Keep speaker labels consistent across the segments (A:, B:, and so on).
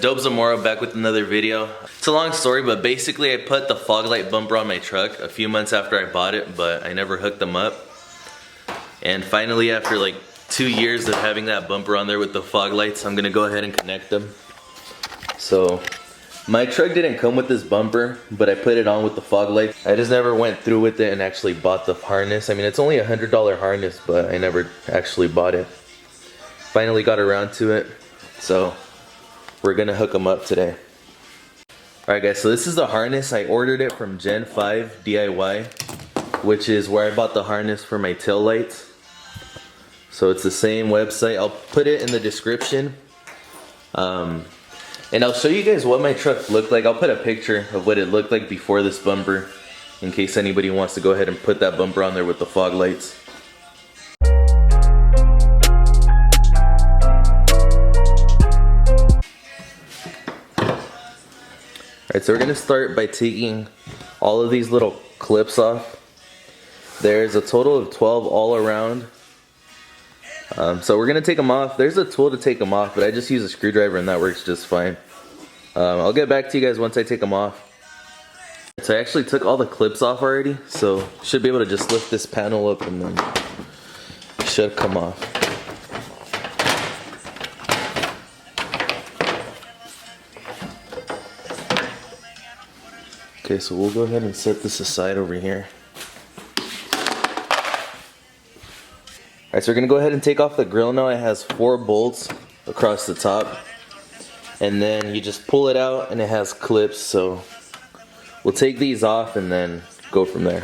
A: DOPEZAMORA back with another video. It's a long story, but basically I put the fog light bumper on my truck a few months after I bought it, but I never hooked them up. And finally, after like 2 years of having that bumper on there with the fog lights, I'm gonna go ahead and connect them. So my truck didn't come with this bumper, but I put it on with the fog lights. I just never went through with it and actually bought the harness. I mean, it's only a $100 harness, but I never actually bought it. Finally got around to it, so we're gonna hook them up today. Alright guys, so this is the harness. I ordered it from Gen 5 DIY, which is where I bought the harness for my tail lights. So it's the same website. I'll put it in the description. And I'll show you guys what my truck looked like. I'll put a picture of what it looked like before this bumper, in case anybody wants to go ahead and put that bumper on there with the fog lights. Alright, so we're gonna start by taking all of these little clips off. There's a total of 12 all around. So we're gonna take them off. There's a tool to take them off, but I just use a screwdriver and that works just fine. I'll get back to you guys once I take them off. So I actually took all the clips off already, so should be able to just lift this panel up and then it should come off. Okay, so we'll go ahead and set this aside over here. Alright, so we're going to go ahead and take off the grill now. It has 4 bolts across the top. And then you just pull it out and it has clips. So we'll take these off and then go from there.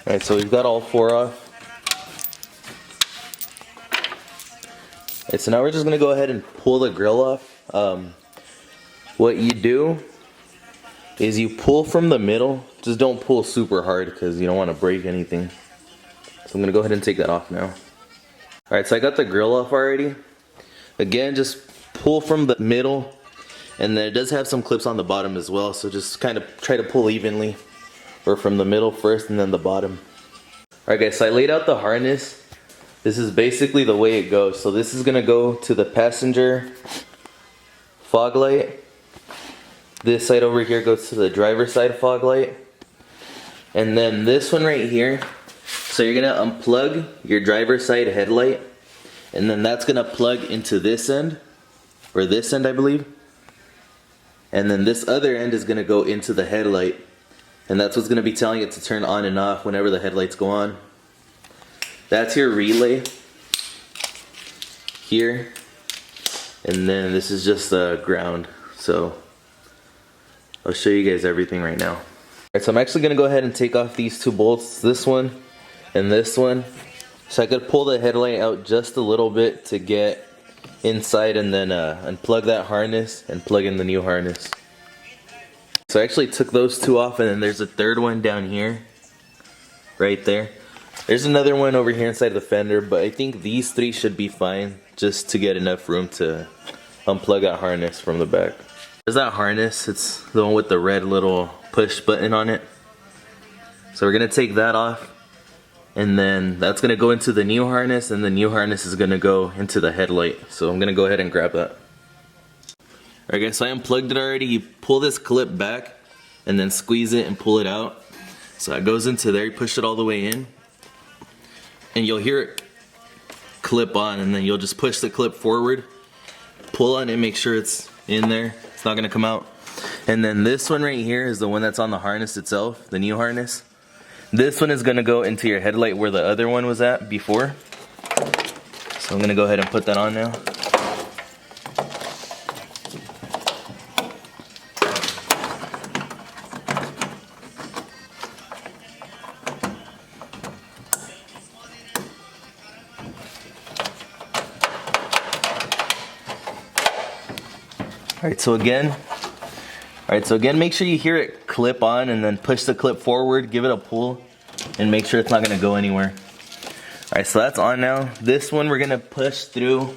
A: Alright, so we've got all 4 off. Alright, so now we're just going to go ahead and pull the grill off. What you do is you pull from the middle. Just don't pull super hard because you don't want to break anything. So I'm going to go ahead and take that off now. Alright, so I got the grill off already. Again, just pull from the middle. And then it does have some clips on the bottom as well. So just kind of try to pull evenly. Or from the middle first and then the bottom. Alright guys, so I laid out the harness. This is basically the way it goes. So this is going to go to the passenger fog light. This side over here goes to the driver's side fog light. And then this one right here, so you're gonna unplug your driver's side headlight, and then that's gonna plug into this end, or this end I believe. And then this other end is gonna go into the headlight, and that's what's gonna be telling it to turn on and off whenever the headlights go on. That's your relay here. And then this is just the ground. So I'll show you guys everything right now. Alright, so I'm actually gonna go ahead and take off these 2 bolts, this one and this one. So I could pull the headlight out just a little bit to get inside and then unplug that harness and plug in the new harness. So I actually took those 2 off, and then there's a third one down here, right there. There's another one over here inside the fender, but I think these 3 should be fine just to get enough room to unplug that harness from the back. There's that harness, it's the one with the red little push button on it. So we're gonna take that off, and then that's gonna go into the new harness, and the new harness is gonna go into the headlight. So I'm gonna go ahead and grab that. Alright guys, so I unplugged it already. You pull this clip back and then squeeze it and pull it out. So it goes into there, you push it all the way in, and you'll hear it clip on, and then you'll just push the clip forward, pull on it, make sure it's in there, it's not gonna come out. And then this one right here is the one that's on the harness itself, the new harness. This one is gonna go into your headlight where the other one was at before. So I'm gonna go ahead and put that on now. Alright, so again, make sure you hear it clip on, and then push the clip forward, give it a pull, and make sure it's not going to go anywhere. Alright, so that's on now. This one we're going to push through.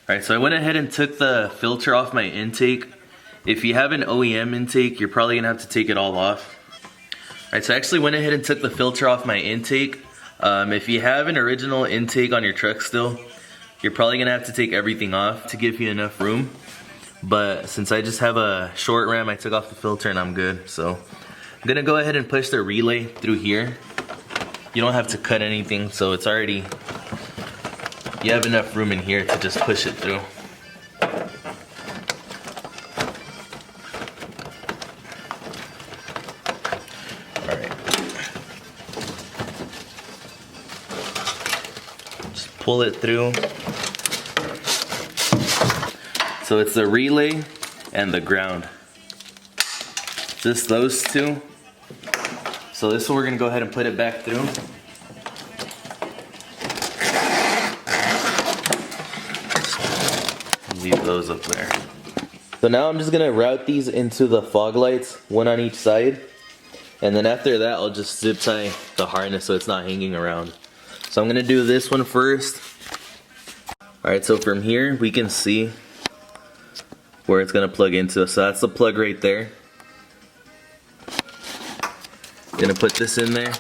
A: Alright, so I went ahead and took the filter off my intake, If you have an OEM intake, you're probably gonna have to take it all off. Alright, so I actually went ahead and took the filter off my intake. If you have an original intake on your truck still, you're probably gonna have to take everything off to give you enough room. But since I just have a short ram, I took off the filter and I'm good. So I'm gonna go ahead and push the relay through here. You don't have to cut anything, so it's already, you have enough room in here to just push it through. Alright. Just pull it through. So it's the relay and the ground. Just those two. So this one we're gonna go ahead and put it back through. Leave those up there. So now I'm just gonna route these into the fog lights, one on each side. And then after that, I'll just zip tie the harness so it's not hanging around. So I'm gonna do this one first. Alright, so from here, we can see where it's gonna plug into. So that's the plug right there. Gonna put this in there.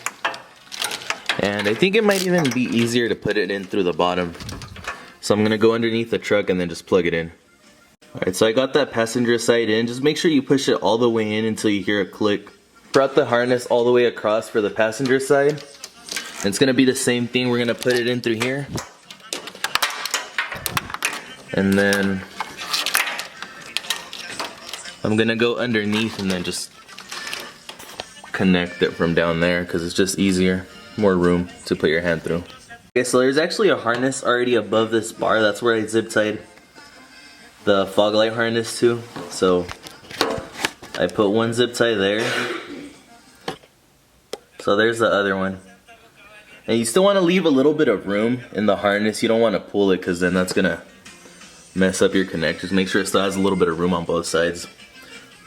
A: And I think it might even be easier to put it in through the bottom. So I'm gonna go underneath the truck and then just plug it in. Alright, so I got that passenger side in. Just make sure you push it all the way in until you hear a click. Brought the harness all the way across for the passenger side. And it's gonna be the same thing. We're gonna put it in through here. And then I'm gonna go underneath and then just connect it from down there because it's just easier, more room to put your hand through. Okay, so there's actually a harness already above this bar. That's where I zip tied the fog light harness to. So I put one zip tie there. So there's the other one. And you still want to leave a little bit of room in the harness. You don't want to pull it because then that's gonna mess up your connectors. Make sure it still has a little bit of room on both sides.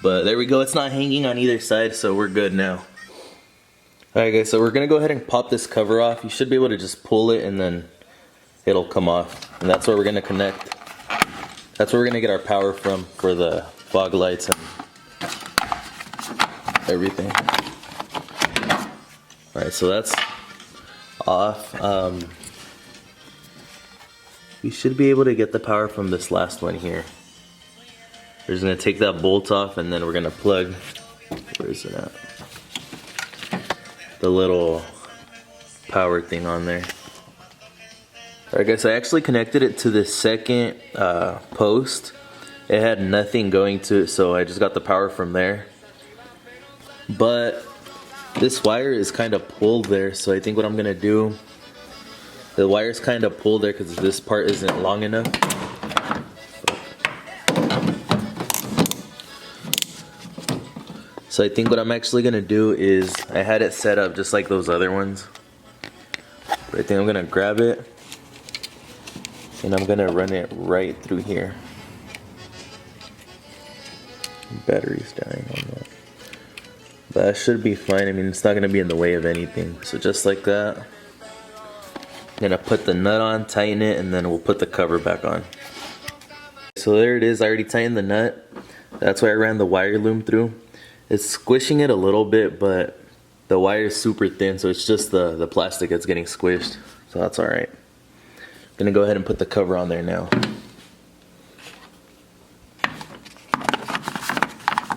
A: But there we go, it's not hanging on either side, so we're good now. Alright guys, so we're gonna go ahead and pop this cover off. You should be able to just pull it and then it'll come off. And that's where we're gonna connect. That's where we're gonna get our power from for the fog lights and everything. Alright, so that's off. We should be able to get the power from this last one here. We're just gonna take that bolt off and then we're gonna plug, where is it at? The little power thing on there. Alright guys, I actually connected it to the second post. It had nothing going to it, so I just got the power from there. But this wire is kind of pulled there, so I think what I'm gonna do, the wire's kind of pulled there because this part isn't long enough. So I think what I'm actually gonna do is, I had it set up just like those other ones. But I think I'm gonna grab it and I'm gonna run it right through here. Battery's dying on that. That should be fine. I mean, it's not gonna be in the way of anything. So just like that. I'm gonna put the nut on, tighten it, and then we'll put the cover back on. So there it is, I already tightened the nut. That's why I ran the wire loom through. It's squishing it a little bit, but the wire is super thin, so it's just the plastic that's getting squished. So that's alright. I'm gonna go ahead and put the cover on there now.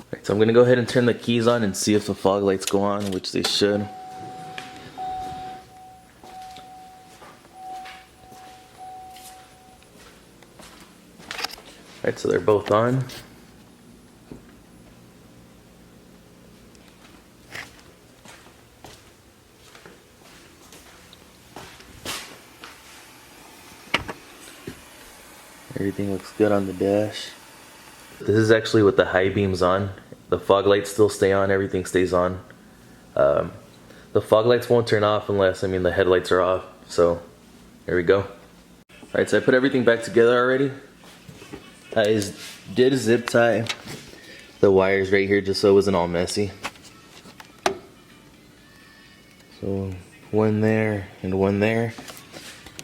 A: Alright, so I'm gonna go ahead and turn the keys on and see if the fog lights go on, which they should. Alright, so they're both on. Everything looks good on the dash. This is actually with the high beams on. The fog lights still stay on, everything stays on. The fog lights won't turn off unless, the headlights are off. So, there we go. Alright, so I put everything back together already. I did zip tie the wires right here just so it wasn't all messy. So, one there and one there.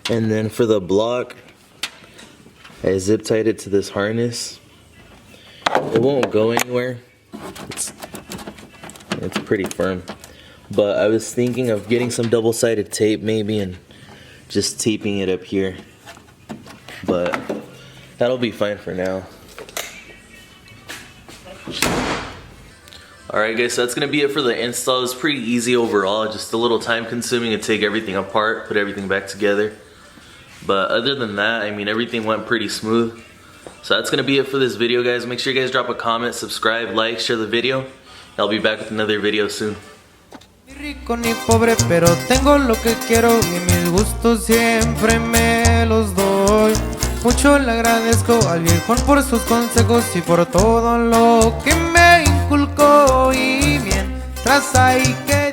A: And then for the block, I zip tied it to this harness. it won't go anywhere. It's pretty firm. But I was thinking of getting some double-sided tape maybe and just taping it up here. But that'll be fine for now. Alright guys, so that's going to be it for the install. It's pretty easy overall, just a little time consuming to take everything apart, put everything back together. But other than that, I mean, everything went pretty smooth. So that's going to be it for this video, guys. Make sure you guys drop a comment, subscribe, like, share the video. I'll be back with another video soon.
B: Ni rico ni pobre, pero tengo lo que quiero y mis gustos siempre me los doy. Mucho le agradezco al viejón por sus consejos y por todo lo que me inculcó. Y mientras hay que